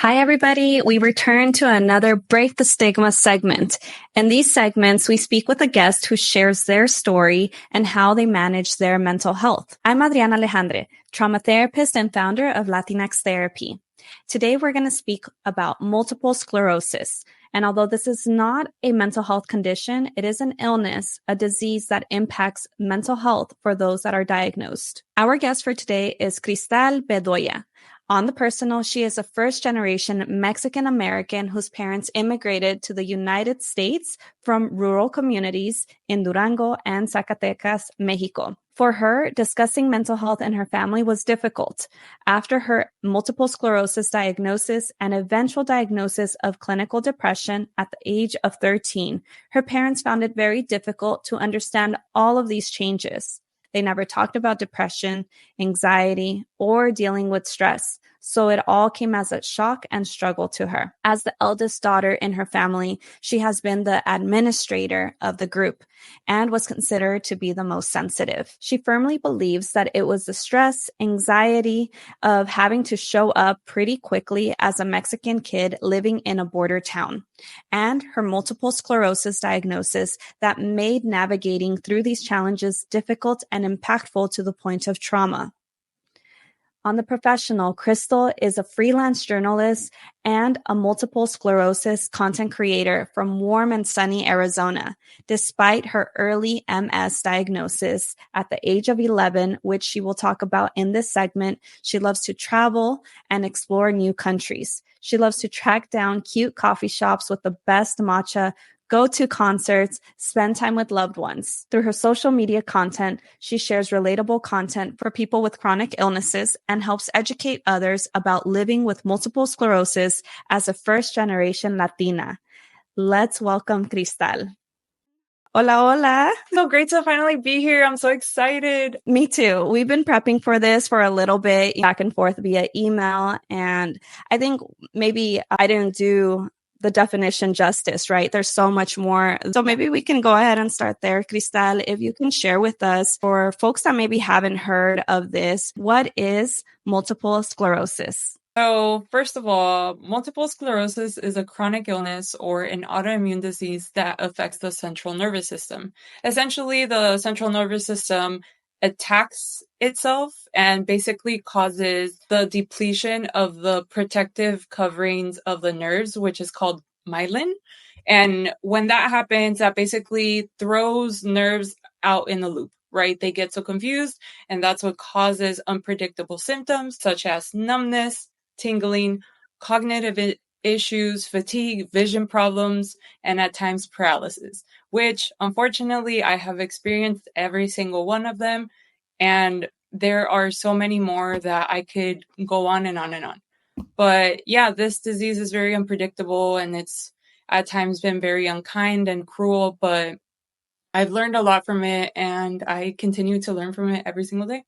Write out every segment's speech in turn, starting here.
Hi, everybody. We return to another Break the Stigma segment. In these segments, we speak with a guest who shares their story and how they manage their mental health. I'm Adriana Alejandre, trauma therapist and founder of Latinx Therapy. Today, we're going to speak about multiple sclerosis. And although this is not a mental health condition, it is an illness, a disease that impacts mental health for those that are diagnosed. Our guest for today is Cristal Bedoya. On the personal, she is a first-generation Mexican-American whose parents immigrated to the United States from rural communities in Durango and Zacatecas, Mexico. For her, discussing mental health in her family was difficult. After her multiple sclerosis diagnosis and eventual diagnosis of clinical depression at the age of 13, her parents found it very difficult to understand all of these changes. They never talked about depression, anxiety, or dealing with stress. So it all came as a shock and struggle to her. As the eldest daughter in her family, she has been the administrator of the group and was considered to be the most sensitive. She firmly believes that it was the stress, anxiety of having to show up pretty quickly as a Mexican kid living in a border town, and her multiple sclerosis diagnosis that made navigating through these challenges difficult and impactful to the point of trauma. On the professional, Crystal is a freelance journalist and a multiple sclerosis content creator from warm and sunny Arizona. Despite her early MS diagnosis at the age of 11, which she will talk about in this segment, she loves to travel and explore new countries. She loves to track down cute coffee shops with the best matcha, go to concerts, spend time with loved ones. Through her social media content, she shares relatable content for people with chronic illnesses and helps educate others about living with multiple sclerosis as a first-generation Latina. Let's welcome Cristal. Hola, hola. So great to finally be here. I'm so excited. Me too. We've been prepping for this for a little bit, back and forth via email. And I think maybe I didn't do the definition justice, right? There's so much more. So maybe we can go ahead and start there. Cristal, if you can share with us, for folks that maybe haven't heard of this, what is multiple sclerosis? So first of all, multiple sclerosis is a chronic illness or an autoimmune disease that affects the central nervous system. Essentially, the central nervous system attacks itself and basically causes the depletion of the protective coverings of the nerves, which is called myelin. And when that happens, that basically throws nerves out in the loop, right? They get so confused, and that's what causes unpredictable symptoms such as numbness, tingling, cognitive issues, fatigue, vision problems, and at times paralysis, which unfortunately I have experienced every single one of them. And there are so many more that I could go on and on and on. But yeah, this disease is very unpredictable and it's at times been very unkind and cruel, but I've learned a lot from it and I continue to learn from it every single day.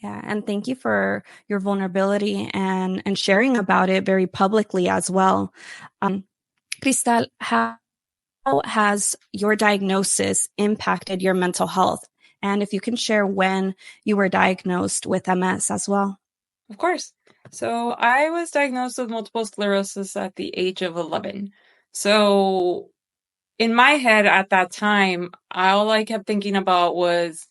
Yeah, and thank you for your vulnerability and sharing about it very publicly as well. Cristal, how has your diagnosis impacted your mental health? And if you can share when you were diagnosed with MS as well. Of course. So I was diagnosed with multiple sclerosis at the age of 11. So in my head at that time, all I kept thinking about was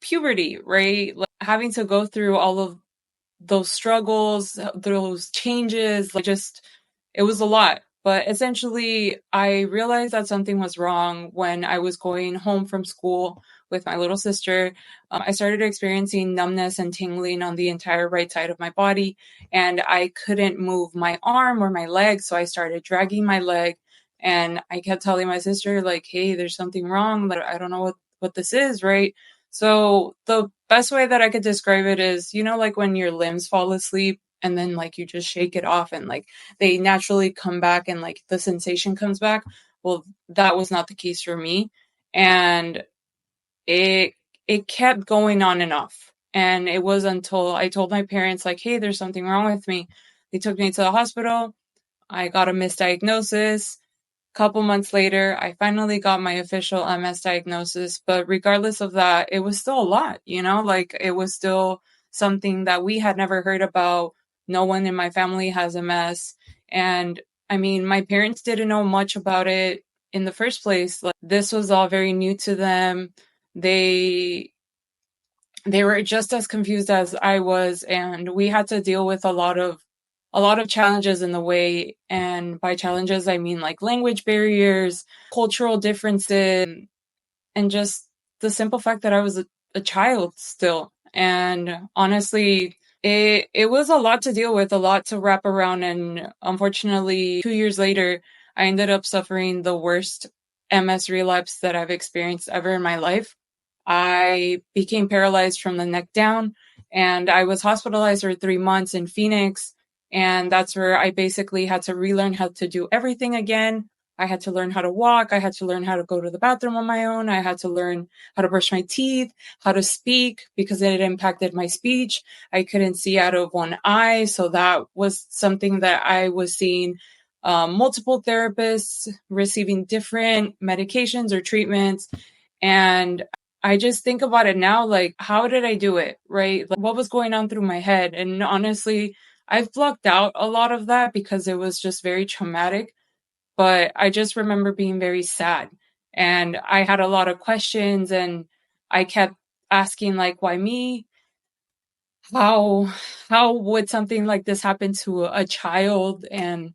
puberty, right? Like having to go through all of those struggles, those changes, it was a lot. But essentially, I realized that something was wrong when I was going home from school with my little sister. I started experiencing numbness and tingling on the entire right side of my body, and I couldn't move my arm or my leg, so I started dragging my leg, and I kept telling my sister, like, hey, there's something wrong, but I don't know what this is, right? So the best way that I could describe it is, like when your limbs fall asleep and then like you just shake it off and like they naturally come back and like the sensation comes back. Well, that was not the case for me. And it kept going on and off. And it was until I told my parents like, hey, there's something wrong with me. They took me to the hospital. I got a misdiagnosis. Couple months later, I finally got my official MS diagnosis, but regardless of that, it was still a lot, like it was still something that we had never heard about No one in my family has MS. And I mean, my parents didn't know much about it in the first place. Like, this was all very new to them. They were just as confused as I was, and we had to deal with a lot of challenges in the way. And by challenges, I mean like language barriers, cultural differences, and just the simple fact that I was a child still. And honestly, it was a lot to deal with, a lot to wrap around. And unfortunately, 2 years later, I ended up suffering the worst MS relapse that I've experienced ever in my life. I became paralyzed from the neck down, and I was hospitalized for 3 months in Phoenix. And that's where I basically had to relearn how to do everything again. I had to learn how to walk. I had to learn how to go to the bathroom on my own. I had to learn how to brush my teeth, how to speak, because it impacted my speech. I couldn't see out of one eye. So that was something that I was seeing multiple therapists, receiving different medications or treatments. And I just think about it now, like, how did I do it? Right? Like, what was going on through my head? And honestly, I've blocked out a lot of that because it was just very traumatic. But I just remember being very sad, and I had a lot of questions, and I kept asking, like, why me? How would something like this happen to a child? And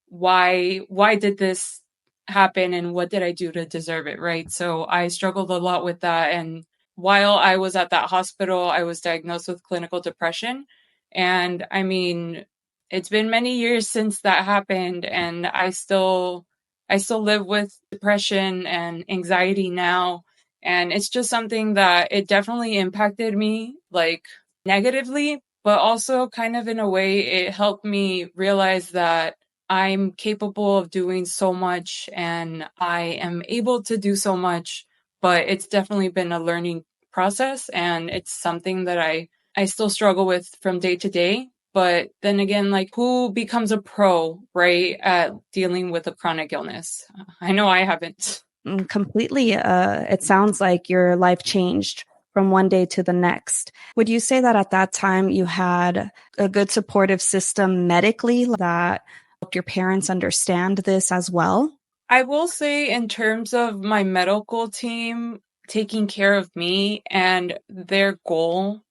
why did this happen, and what did I do to deserve it, right? So I struggled a lot with that. And while I was at that hospital, I was diagnosed with clinical depression. And I mean, it's been many years since that happened, and I still live with depression and anxiety now. And it's just something that it definitely impacted me, like, negatively, but also kind of in a way it helped me realize that I'm capable of doing so much and I am able to do so much. But it's definitely been a learning process, and it's something that I still struggle with from day to day. But then again, like, who becomes a pro, right, at dealing with a chronic illness? I know I haven't. Completely. It sounds like your life changed from one day to the next. Would you say that at that time you had a good supportive system medically that helped your parents understand this as well? I will say, in terms of my medical team taking care of me, and their goal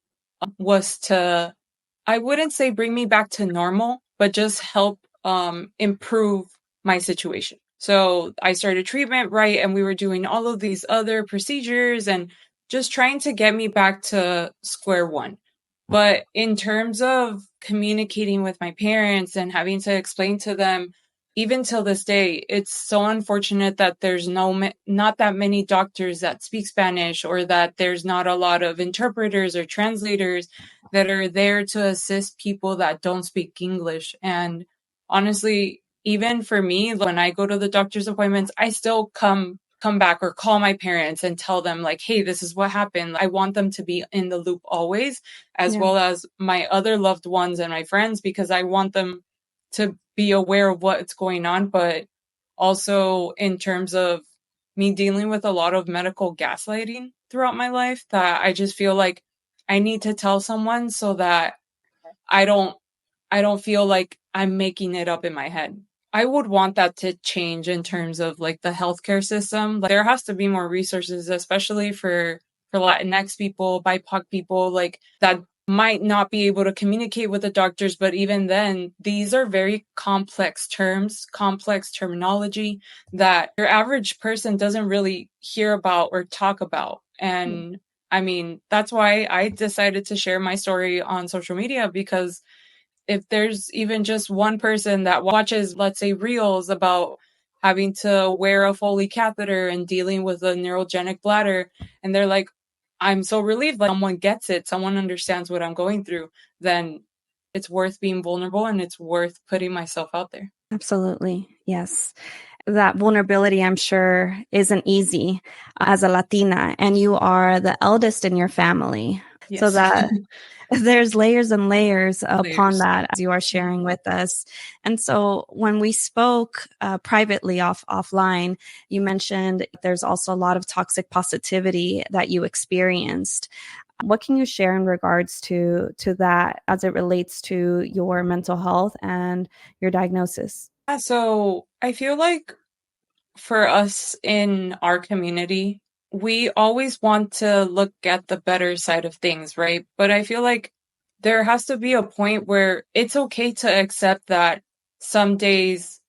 was to, I wouldn't say bring me back to normal, but just help improve my situation. So I started treatment, right? And we were doing all of these other procedures and just trying to get me back to square one. But in terms of communicating with my parents and having to explain to them, even till this day, it's so unfortunate that there's not that many doctors that speak Spanish, or that there's not a lot of interpreters or translators that are there to assist people that don't speak English. And honestly, even for me, when I go to the doctor's appointments, I still come back or call my parents and tell them, like, hey, this is what happened. I want them to be in the loop always, as well as my other loved ones and my friends, because I want them to be aware of what's going on. But also, in terms of me dealing with a lot of medical gaslighting throughout my life, that I just feel like I need to tell someone so that I don't I don't feel like I'm making it up in my head. I would want that to change in terms of, like, the healthcare system. Like, there has to be more resources, especially for Latinx people, BIPOC people, like, that might not be able to communicate with the doctors. But even then, these are very complex terms, complex terminology that your average person doesn't really hear about or talk about. And I mean, that's why I decided to share my story on social media, because if there's even just one person that watches, let's say, reels about having to wear a Foley catheter and dealing with a neurogenic bladder, and they're like, I'm so relieved that someone gets it, someone understands what I'm going through, then it's worth being vulnerable, and it's worth putting myself out there. Absolutely. Yes. That vulnerability, I'm sure, isn't easy as a Latina, and you are the eldest in your family. Yes. So that there's layers and layers upon Layers. that as you are sharing with us. And so when we spoke privately offline, you mentioned there's also a lot of toxic positivity that you experienced. What can you share in regards to that as it relates to your mental health and your diagnosis? So I feel like for us in our community, we always want to look at the better side of things, right? But I feel like there has to be a point where it's okay to accept that some days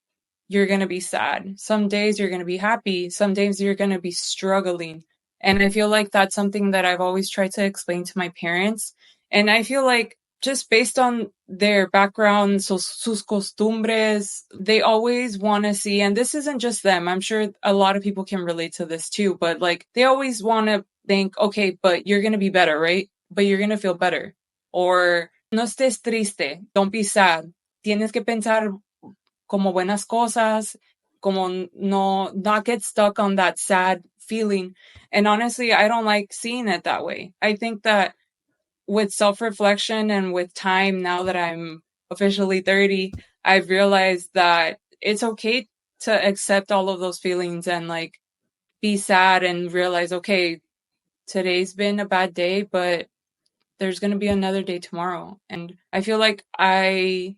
you're going to be sad. Some days you're going to be happy. Some days you're going to be struggling. And I feel like that's something that I've always tried to explain to my parents. And I feel like just based on their background, sus costumbres, they always want to see, and this isn't just them, I'm sure a lot of people can relate to this too, but like they always want to think, okay, but you're going to be better, right? But you're going to feel better. Or no estés triste, don't be sad. Tienes que pensar como buenas cosas, como not get stuck on that sad feeling. And honestly, I don't like seeing it that way. I think that with self-reflection and with time, now that I'm officially 30, I've realized that it's okay to accept all of those feelings and like be sad and realize, okay, today's been a bad day, but there's going to be another day tomorrow. And I feel like I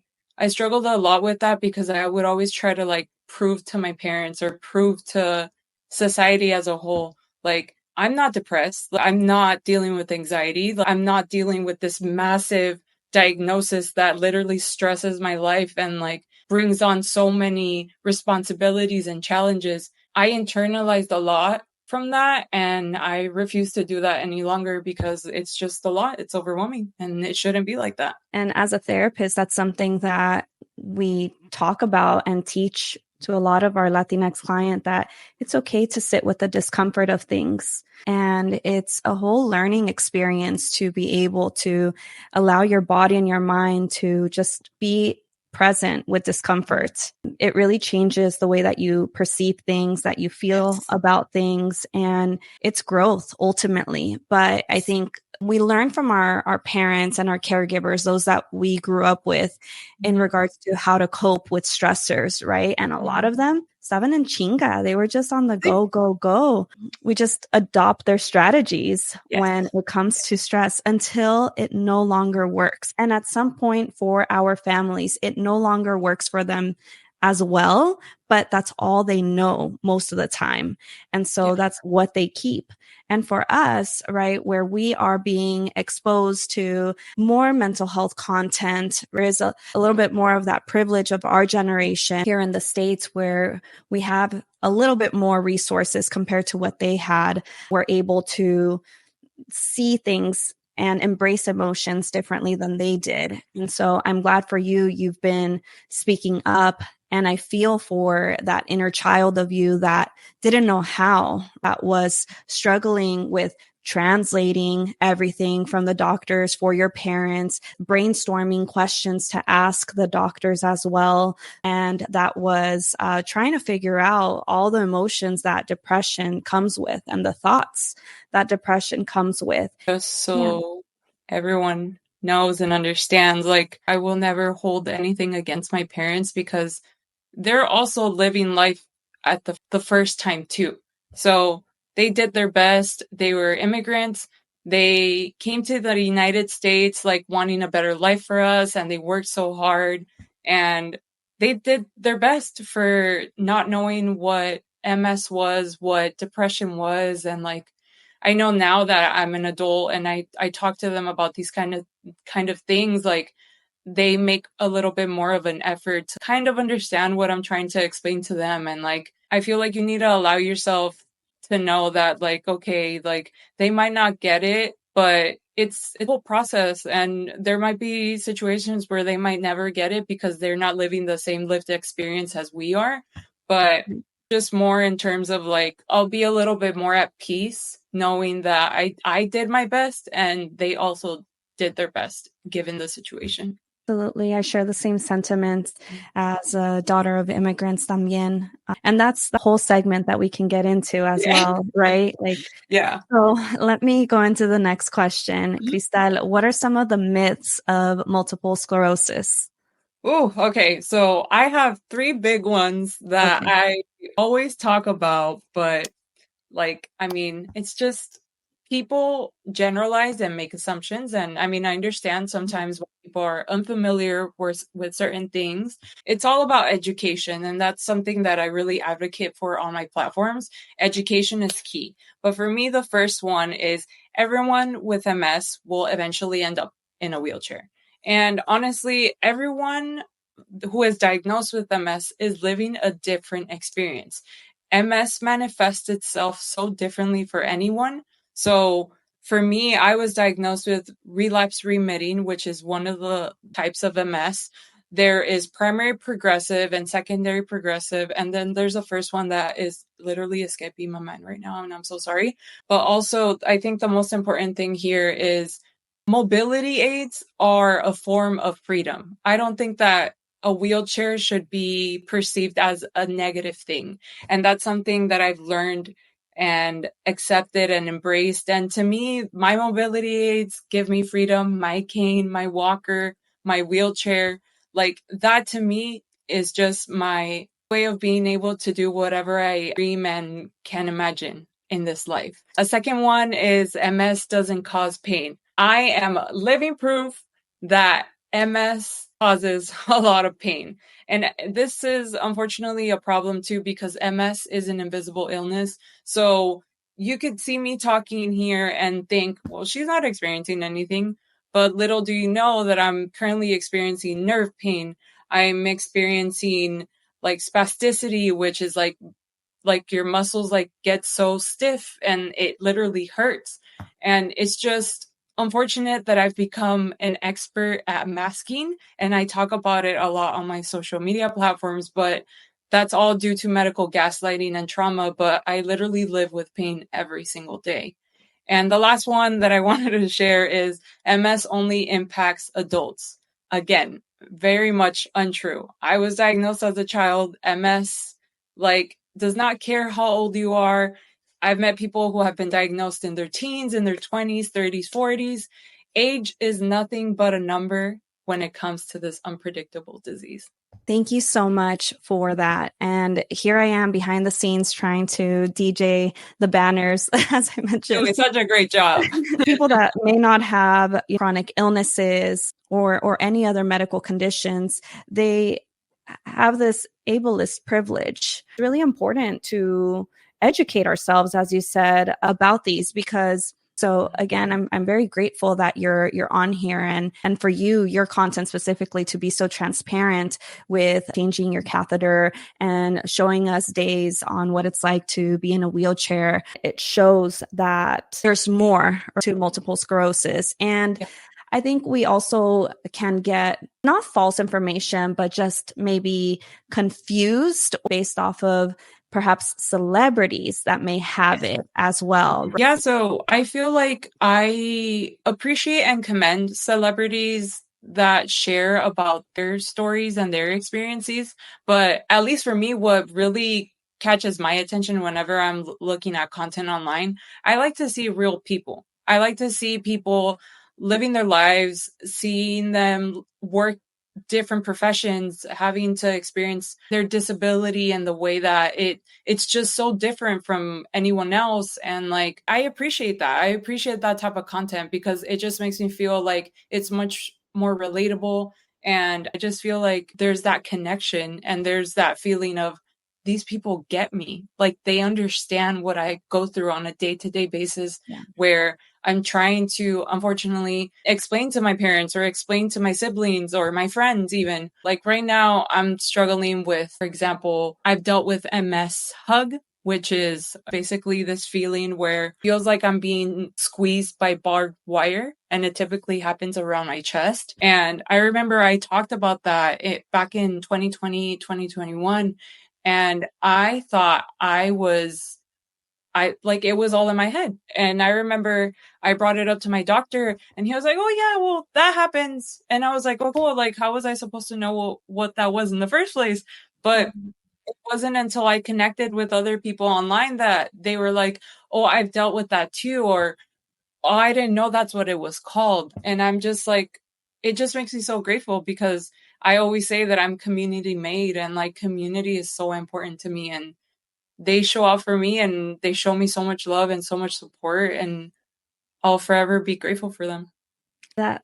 struggled a lot with that because I would always try to like prove to my parents or prove to society as a whole, like I'm not depressed. I'm not dealing with anxiety. I'm not dealing with this massive diagnosis that literally stresses my life and like brings on so many responsibilities and challenges. I internalized a lot from that, and I refuse to do that any longer because it's just a lot. It's overwhelming and it shouldn't be like that. And as a therapist, that's something that we talk about and teach to a lot of our Latinx clients, that it's okay to sit with the discomfort of things. And it's a whole learning experience to be able to allow your body and your mind to just be present with discomfort. It really changes the way that you perceive things, that you feel about things, and it's growth ultimately. But I think we learn from our parents and our caregivers, those that we grew up with, in regards to how to cope with stressors, right? And a lot of them, estaban en chinga. They were just on the go, go, go. We just adopt their strategies when it comes to stress until it no longer works. And at some point for our families, it no longer works for them as well, but that's all they know most of the time. And so that's what they keep. And for us, right, where we are being exposed to more mental health content, there is a little bit more of that privilege of our generation here in the States, where we have a little bit more resources compared to what they had. We're able to see things and embrace emotions differently than they did. And so I'm glad for you. You've been speaking up. And I feel for that inner child of you that didn't know how, that was struggling with translating everything from the doctors for your parents, brainstorming questions to ask the doctors as well. And that was trying to figure out all the emotions that depression comes with and the thoughts that depression comes with. Just so everyone knows and understands, like I will never hold anything against my parents because they're also living life at the first time too. So they did their best. They were immigrants. They came to the United States like wanting a better life for us, and they worked so hard, and they did their best for not knowing what MS was, what depression was. And like I know now that I'm an adult and I talk to them about these kind of things, like they make a little bit more of an effort to kind of understand what I'm trying to explain to them. And like, I feel like you need to allow yourself to know that like, okay, like they might not get it, but it's a whole process. And there might be situations where they might never get it because they're not living the same lived experience as we are. But just more in terms of like, I'll be a little bit more at peace knowing that I did my best and they also did their best given the situation. Absolutely. I share the same sentiments as a daughter of immigrants también. And that's the whole segment that we can get into as well, right? Like, So let me go into the next question. Cristal, what are some of the myths of multiple sclerosis? Oh, okay. So I have three big ones that I always talk about, but like, I mean, it's just people generalize and make assumptions. And I mean, I understand sometimes when people are unfamiliar with certain things. It's all about education. And that's something that I really advocate for on my platforms. Education is key. But for me, the first one is everyone with MS will eventually end up in a wheelchair. And honestly, everyone who is diagnosed with MS is living a different experience. MS manifests itself so differently for anyone. So for me, I was diagnosed with relapse remitting, which is one of the types of MS. There is primary progressive and secondary progressive. And then there's a first one that is literally escaping my mind right now. And I'm so sorry. But also, I think the most important thing here is mobility aids are a form of freedom. I don't think that a wheelchair should be perceived as a negative thing. And that's something that I've learned and accepted and embraced. And to me, my mobility aids give me freedom. My cane, my walker, my wheelchair, like that to me is just my way of being able to do whatever I dream and can imagine in this life. A second one is MS doesn't cause pain. I am living proof that MS causes a lot of pain. And this is unfortunately a problem too, because MS is an invisible illness. So you could see me talking here and think, well, she's not experiencing anything. But little do you know that I'm currently experiencing nerve pain. I'm experiencing like spasticity, which is like your muscles like get so stiff and it literally hurts. And it's just unfortunate that I've become an expert at masking, and I talk about it a lot on my social media platforms, but that's all due to medical gaslighting and trauma. But I literally live with pain every single day. And the last one that I wanted to share is MS only impacts adults. Again, very much untrue. I was diagnosed as a child. MS, like, does not care how old you are. I've met people who have been diagnosed in their teens, in their 20s, 30s, 40s. Age is nothing but a number when it comes to this unpredictable disease. Thank you so much for that. And here I am behind the scenes trying to DJ the banners, as I mentioned. Doing such a great job. People that may not have chronic illnesses or any other medical conditions, they have this ableist privilege. It's really important to educate ourselves, as you said, about these, because so again, I'm very grateful that you're on here and for you, your content specifically, to be so transparent with changing your catheter and showing us days on what it's like to be in a wheelchair. It shows that there's more to multiple sclerosis. And yeah. I think we also can get not false information, but just maybe confused based off of perhaps celebrities that may have it as well. Yeah, so I feel like I appreciate and commend celebrities that share about their stories and their experiences. But at least for me, what really catches my attention whenever I'm looking at content online, I like to see real people. I like to see people living their lives, seeing them work different professions, having to experience their disability and the way that it's just so different from anyone else. And like, I appreciate that. I appreciate that type of content because it just makes me feel like it's much more relatable. And I just feel like there's that connection and there's that feeling of these people get me. Like they understand what I go through on a day-to-day basis, where I'm trying to, unfortunately, explain to my parents or explain to my siblings or my friends even. Like right now, I'm struggling with, for example, I've dealt with MS hug, which is basically this feeling where it feels like I'm being squeezed by barbed wire. And it typically happens around my chest. And I remember I talked about that back in 2020, 2021. And I thought it was all in my head. And I remember I brought it up to my doctor and he was like, oh yeah, well, that happens. And I was like, oh cool. Like, how was I supposed to know what that was in the first place? But it wasn't until I connected with other people online that they were like, oh, I've dealt with that too. Or, oh, I didn't know that's what it was called. And I'm just like, it just makes me so grateful because I always say that I'm community made and like community is so important to me. And they show up for me and they show me so much love and so much support. And I just feel like I'll forever be grateful for them. That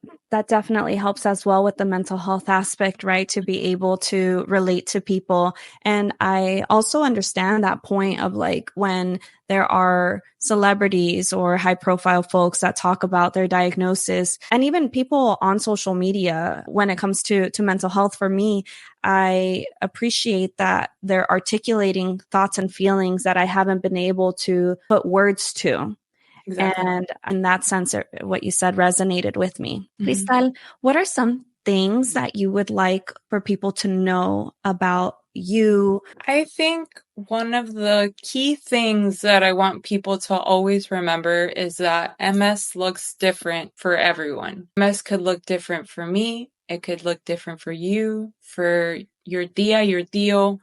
definitely helps as well with the mental health aspect, right? To be able to relate to people. And I also understand that point of like when there are celebrities or high profile folks that talk about their diagnosis and even people on social media when it comes to mental health. For me, I appreciate that they're articulating thoughts and feelings that I haven't been able to put words to. Exactly. And in that sense, what you said resonated with me. Mhm. Cristal, what are some things that you would like for people to know about you? I think one of the key things that I want people to always remember is that MS looks different for everyone. MS could look different for me. It could look different for you, for your tia, your tío,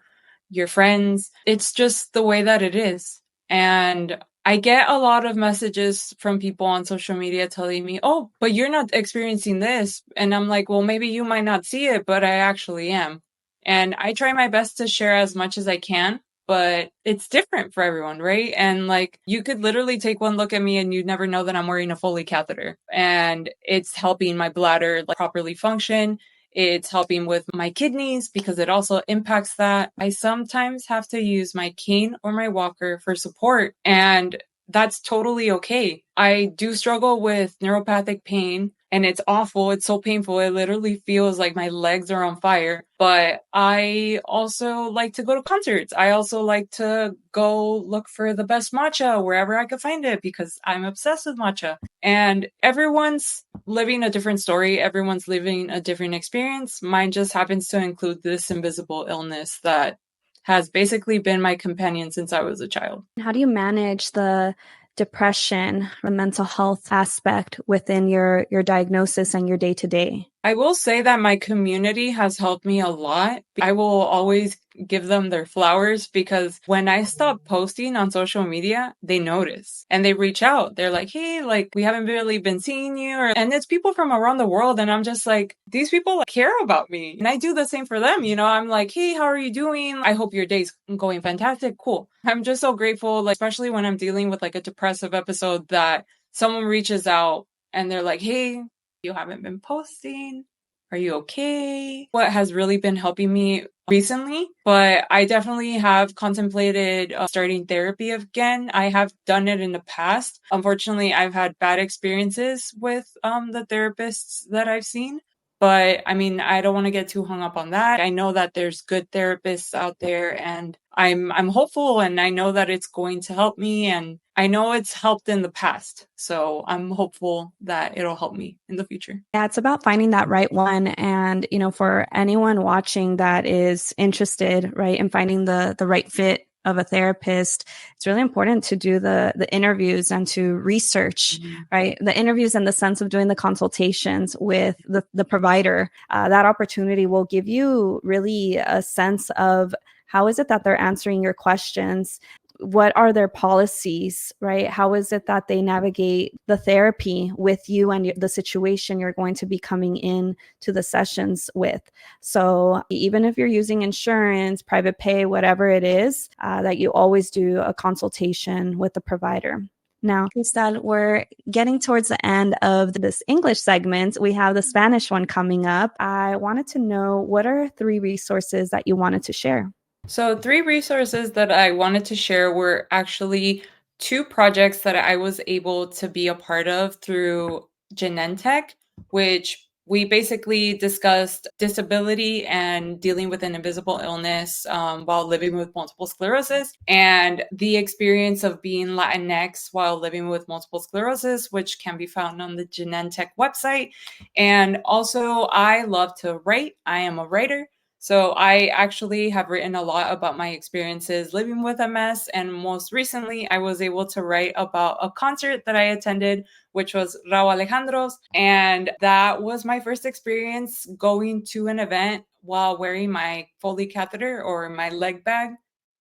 your friends. It's just the way that it is. And I get a lot of messages from people on social media telling me, oh, but you're not experiencing this. And I'm like, well, maybe you might not see it, but I actually am. And I try my best to share as much as I can, but it's different for everyone, right? And like, you could literally take one look at me and you'd never know that I'm wearing a Foley catheter. And it's helping my bladder like properly function. It's helping with my kidneys because it also impacts that. I sometimes have to use my cane or my walker for support, and that's totally okay. I do struggle with neuropathic pain, and it's awful. It's so painful. It literally feels like my legs are on fire. But I also like to go to concerts. I also like to go look for the best matcha wherever I could find it because I'm obsessed with matcha. And everyone's living a different story. Everyone's living a different experience. Mine just happens to include this invisible illness that has basically been my companion since I was a child. How do you manage the depression or mental health aspect within your diagnosis and your day to day? I will say that my community has helped me a lot. I will always give them their flowers because when I stop posting on social media, they notice and they reach out. They're like, hey, like we haven't really been seeing you. And it's people from around the world. And I'm just like, these people care about me. And I do the same for them. You know, I'm like, hey, how are you doing? I hope your day's going fantastic. Cool. I'm just so grateful, like, especially when I'm dealing with like a depressive episode that someone reaches out and they're like, hey, you haven't been posting. Are you okay? What has really been helping me recently, but I definitely have contemplated starting therapy again. I have done it in the past. Unfortunately, I've had bad experiences with the therapists that I've seen. But I mean, I don't want to get too hung up on that. I know that there's good therapists out there and I'm hopeful and I know that it's going to help me and I know it's helped in the past. So I'm hopeful that it'll help me in the future. Yeah, it's about finding that right one. And, you know, for anyone watching that is interested, right, in finding the right fit of a therapist, it's really important to do the interviews and to research, right? The interviews in the sense of doing the consultations with the provider. That opportunity will give you really a sense of how is it that they're answering your questions? What are their policies, right? How is it that they navigate the therapy with you and the situation you're going to be coming in to the sessions with? So even if you're using insurance, private pay, whatever it is, that you always do a consultation with the provider. Now, Cristal, we're getting towards the end of this English segment. We have the Spanish one coming up. I wanted to know, what are 3 resources that you wanted to share? So 3 resources that I wanted to share were actually 2 projects that I was able to be a part of through Genentech, which we basically discussed disability and dealing with an invisible illness while living with multiple sclerosis and the experience of being Latinx while living with multiple sclerosis, which can be found on the Genentech website. And also, I love to write. I am a writer. So I actually have written a lot about my experiences living with MS. And most recently, I was able to write about a concert that I attended, which was Raúl Alejandro's. And that was my first experience going to an event while wearing my Foley catheter or my leg bag.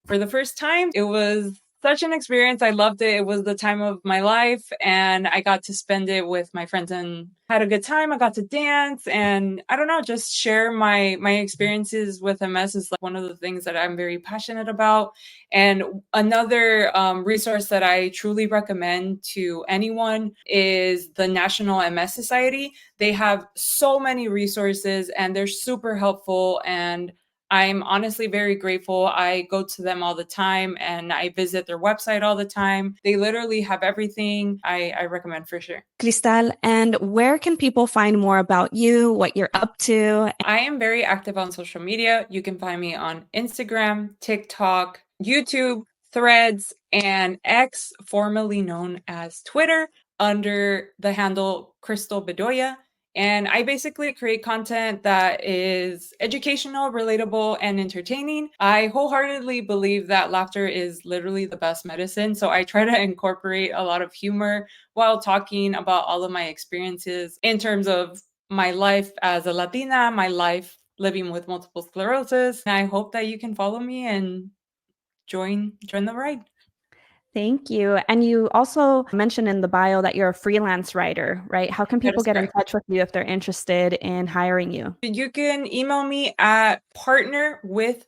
For the first time, it was such an experience. I loved it. It was the time of my life, and I got to spend it with my friends and had a good time. I got to dance, and I don't know, just share my experiences with MS is like one of the things that I'm very passionate about. And another resource that I truly recommend to anyone is the National MS Society. They have so many resources, and they're super helpful, and I'm honestly very grateful. I go to them all the time and I visit their website all the time. They literally have everything. I recommend for sure. Cristal, and where can people find more about you, what you're up to? I am very active on social media. You can find me on Instagram, TikTok, YouTube, Threads, and X, formerly known as Twitter, under the handle Crystal Bedoya. And I basically create content that is educational, relatable, and entertaining. I wholeheartedly believe that laughter is literally the best medicine. So I try to incorporate a lot of humor while talking about all of my experiences in terms of my life as a Latina, my life living with multiple sclerosis. And I hope that you can follow me and join the ride. Thank you. And you also mentioned in the bio that you're a freelance writer, right? How can That people is get in correct. touch with you if they're interested in hiring you? You can email me at partnerwithcris,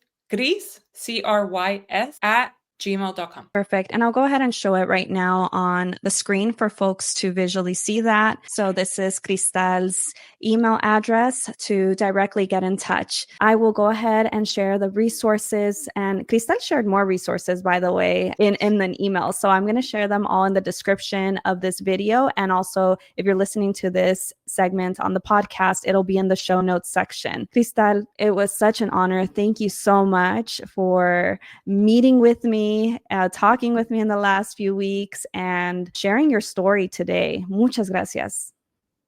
CRYS, at gmail.com. Perfect. And I'll go ahead and show it right now on the screen for folks to visually see that. So this is Cristal's email address to directly get in touch. I will go ahead and share the resources, and Cristal shared more resources, by the way, in an email. So I'm going to share them all in the description of this video. And also, if you're listening to this segment on the podcast, it'll be in the show notes section. Cristal, it was such an honor. Thank you so much for meeting with me, talking with me in the last few weeks, and sharing your story today. Muchas gracias.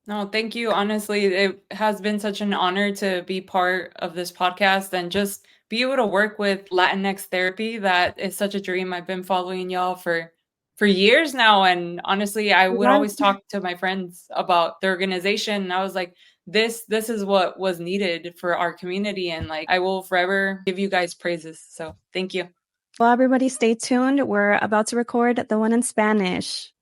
No, thank you. Honestly, it has been such an honor to be part of this podcast and just be able to work with Latinx therapy. That is such a dream. I've been following y'all for years now. And honestly, I would always talk to my friends about the organization. And I was like, this is what was needed for our community. And like, I will forever give you guys praises. So thank you. Well, everybody stay tuned. We're about to record the one in Spanish.